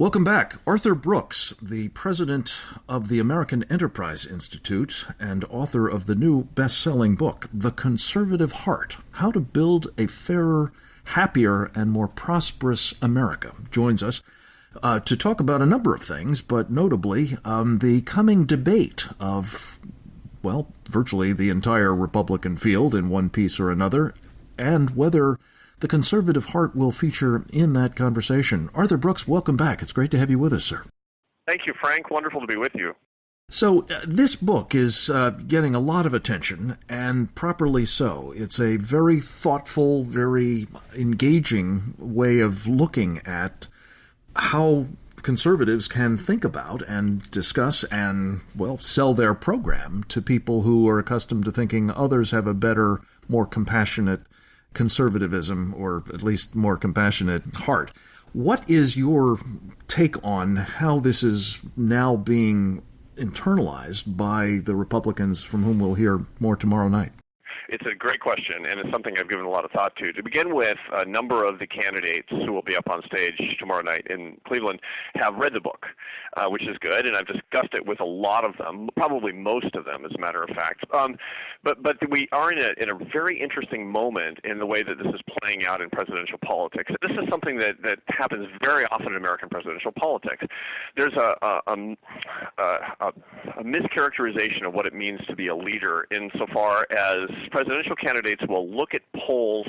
Welcome back. Arthur Brooks, the president of the American Enterprise Institute and author of the new best-selling book, The Conservative Heart: How to Build a Fairer, Happier, and More Prosperous America, joins us to talk about a number of things, but notably the coming debate of, well, virtually the entire Republican field in one piece or another, and whether the conservative heart will feature in that conversation. Arthur Brooks, welcome back. It's great to have you with us, sir. Thank you, Frank. Wonderful to be with you. So this book is getting a lot of attention, and properly so. It's a very thoughtful, very engaging way of looking at how conservatives can think about and discuss and, well, sell their program to people who are accustomed to thinking others have a better, more compassionate conservatism, or at least more compassionate heart. What is your take on how this is now being internalized by the Republicans, from whom we'll hear more tomorrow night? It's a great question, and it's something I've given a lot of thought to. To begin with, a number of the candidates who will be up on stage tomorrow night in Cleveland have read the book, which is good, and I've discussed it with a lot of them, probably most of them, as a matter of fact. But we are in a very interesting moment in the way that this is playing out in presidential politics. This is something that happens very often in American presidential politics. There's a mischaracterization of what it means to be a leader insofar as presidential candidates will look at polls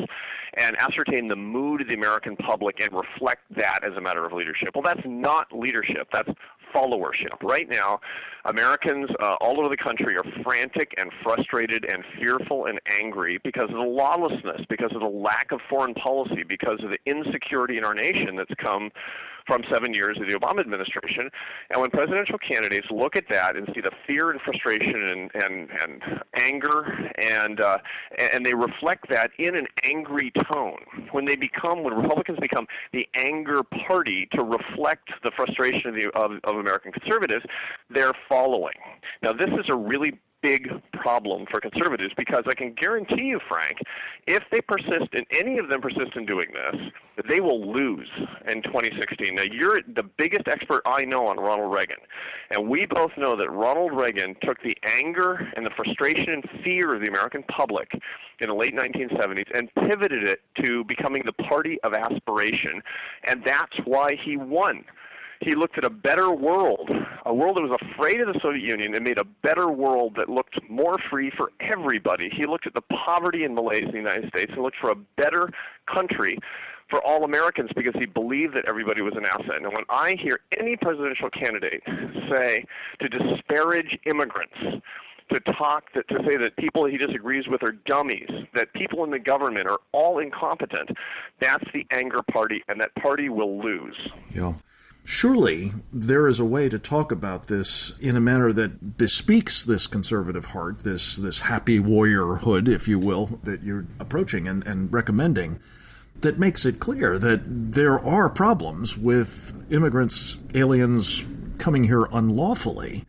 and ascertain the mood of the American public and reflect that as a matter of leadership. Well, that's not leadership. That's followership. Right now, Americans all over the country are frantic and frustrated and fearful and angry because of the lawlessness, because of the lack of foreign policy, because of the insecurity in our nation that's come from 7 years of the Obama administration. And when presidential candidates look at that and see the fear and frustration and anger, and they reflect that in an angry tone, when Republicans become the anger party to reflect the frustration of American conservatives, they're following. Now, this is a really big problem for conservatives, because I can guarantee you, Frank, if they persist, and any of them persist in doing this, they will lose in 2016. Now, you're the biggest expert I know on Ronald Reagan, and we both know that Ronald Reagan took the anger and the frustration and fear of the American public in the late 1970s and pivoted it to becoming the party of aspiration, and that's why he won. He looked at a better world, a world that was afraid of the Soviet Union, and made a better world that looked more free for everybody. He looked at the poverty and malaise in the United States and looked for a better country for all Americans, because he believed that everybody was an asset. And when I hear any presidential candidate say to disparage immigrants, to say that people he disagrees with are dummies, that people in the government are all incompetent, that's the anger party, and that party will lose. Yeah. Surely there is a way to talk about this in a manner that bespeaks this conservative heart, this happy warriorhood, if you will, that you're approaching and recommending, that makes it clear that there are problems with immigrants, aliens coming here unlawfully,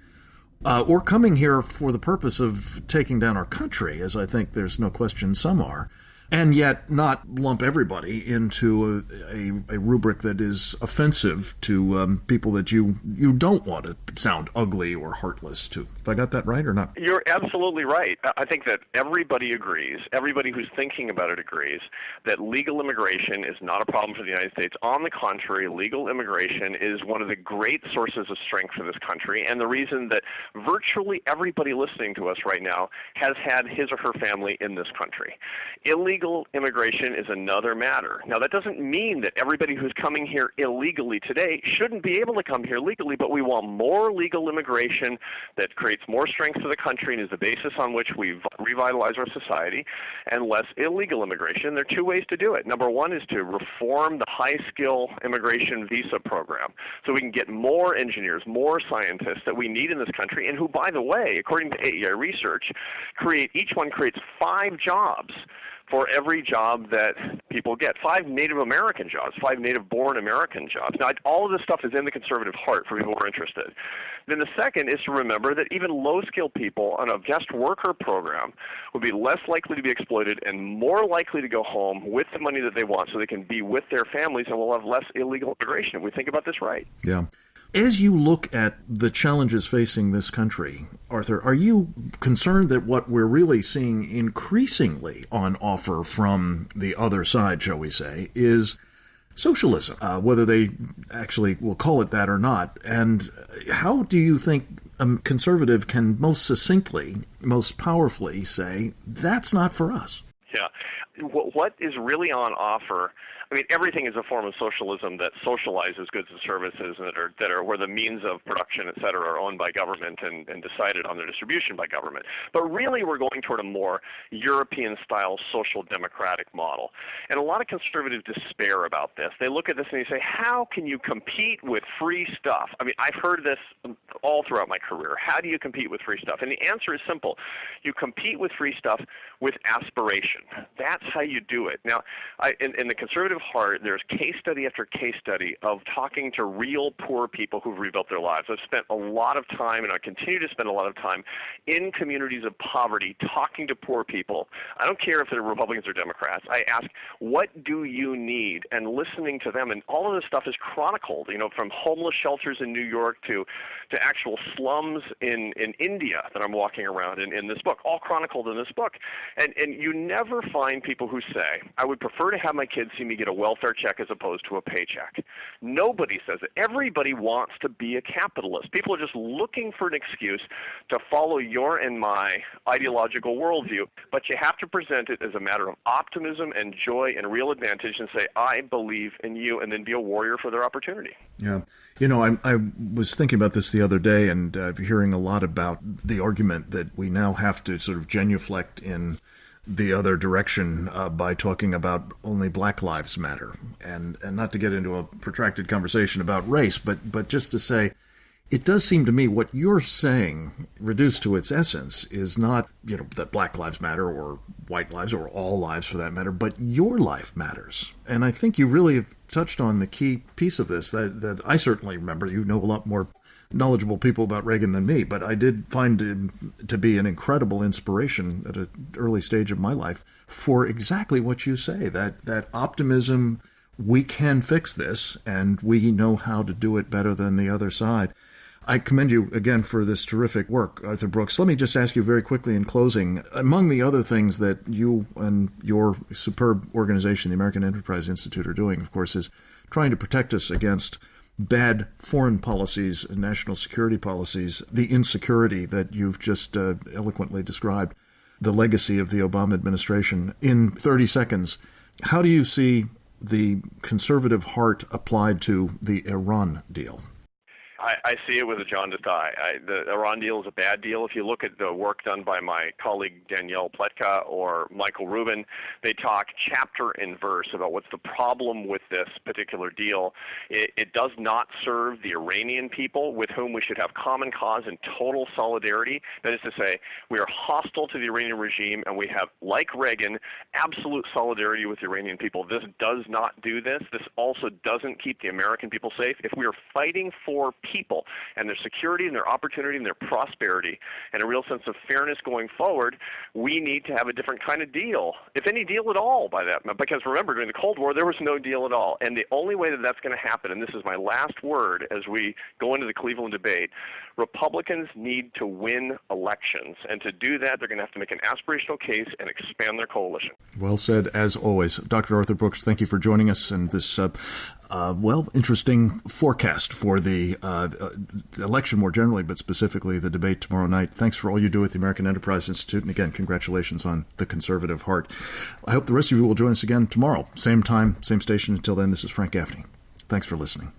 or coming here for the purpose of taking down our country, as I think there's no question some are, and yet not lump everybody into a rubric that is offensive to people that you don't want to sound ugly or heartless to. Have I got that right or not? You're absolutely right. I think that everybody agrees, everybody who's thinking about it agrees, that legal immigration is not a problem for the United States. On the contrary, legal immigration is one of the great sources of strength for this country, and the reason that virtually everybody listening to us right now has had his or her family in this country. Illegal immigration is another matter. Now, that doesn't mean that everybody who's coming here illegally today shouldn't be able to come here legally, but we want more legal immigration that creates more strength for the country and is the basis on which we revitalize our society, and less illegal immigration. There are two ways to do it. Number one is to reform the high-skill immigration visa program so we can get more engineers, more scientists that we need in this country, and who, by the way, according to AEI research, each one creates 5 jobs for every job that people get. 5 Native American jobs, 5 native-born American jobs. Now, all of this stuff is in the conservative heart for people who are interested. Then the second is to remember that even low-skilled people on a guest worker program would be less likely to be exploited and more likely to go home with the money that they want so they can be with their families, and we'll have less illegal immigration if we think about this right. Yeah. As you look at the challenges facing this country, Arthur, are you concerned that what we're really seeing increasingly on offer from the other side, shall we say, is socialism, whether they actually will call it that or not? And how do you think a conservative can most succinctly, most powerfully say, that's not for us? Yeah. What is really on offer? I mean, everything is a form of socialism that socializes goods and services and that are where the means of production, et cetera, are owned by government and decided on their distribution by government. But really, we're going toward a more European-style social democratic model. And a lot of conservatives despair about this. They look at this and they say, how can you compete with free stuff? I mean, I've heard this all throughout my career. How do you compete with free stuff? And the answer is simple. You compete with free stuff with aspiration. That's how you do it. Now, in the conservative heart, there's case study after case study of talking to real poor people who've rebuilt their lives. I've spent a lot of time, and I continue to spend a lot of time, in communities of poverty talking to poor people. I don't care if they're Republicans or Democrats. I ask, what do you need? And listening to them, and all of this stuff is chronicled, from homeless shelters in New York to actual slums in India that I'm walking around in this book, all chronicled in this book. And you never find people who say, I would prefer to have my kids see me get a welfare check as opposed to a paycheck. Nobody says it. Everybody wants to be a capitalist. People are just looking for an excuse to follow your and my ideological worldview, but you have to present it as a matter of optimism and joy and real advantage and say, I believe in you, and then be a warrior for their opportunity. Yeah. I was thinking about this the other day and hearing a lot about the argument that we now have to sort of genuflect in the other direction by talking about only Black Lives Matter, and not to get into a protracted conversation about race, but just to say, it does seem to me what you're saying, reduced to its essence, is not that Black Lives Matter or white lives or all lives for that matter, but your life matters. And I think you really have touched on the key piece of this that I certainly remember. You know a lot more knowledgeable people about Reagan than me, but I did find him to be an incredible inspiration at an early stage of my life for exactly what you say, that optimism, we can fix this, and we know how to do it better than the other side. I commend you again for this terrific work, Arthur Brooks. Let me just ask you very quickly in closing, among the other things that you and your superb organization, the American Enterprise Institute, are doing, of course, is trying to protect us against bad foreign policies and national security policies, the insecurity that you've just eloquently described, the legacy of the Obama administration. In 30 seconds, how do you see the conservative heart applied to the Iran deal? I see it with a jaundiced eye. The Iran deal is a bad deal. If you look at the work done by my colleague Danielle Pletka or Michael Rubin, they talk chapter and verse about what's the problem with this particular deal. It does not serve the Iranian people, with whom we should have common cause and total solidarity. That is to say, we are hostile to the Iranian regime, and we have, like Reagan, absolute solidarity with the Iranian people. This does not do this. This also doesn't keep the American people safe. If we are fighting for people and their security and their opportunity and their prosperity and a real sense of fairness going forward, we need to have a different kind of deal, if any deal at all, by that. Because remember, during the Cold War, there was no deal at all. And the only way that that's going to happen, and this is my last word as we go into the Cleveland debate, Republicans need to win elections. And to do that, they're going to have to make an aspirational case and expand their coalition. Well said, as always. Dr. Arthur Brooks, thank you for joining us in this interesting forecast for the election more generally, but specifically the debate tomorrow night. Thanks for all you do at the American Enterprise Institute. And again, congratulations on the conservative heart. I hope the rest of you will join us again tomorrow. Same time, same station. Until then, this is Frank Gaffney. Thanks for listening.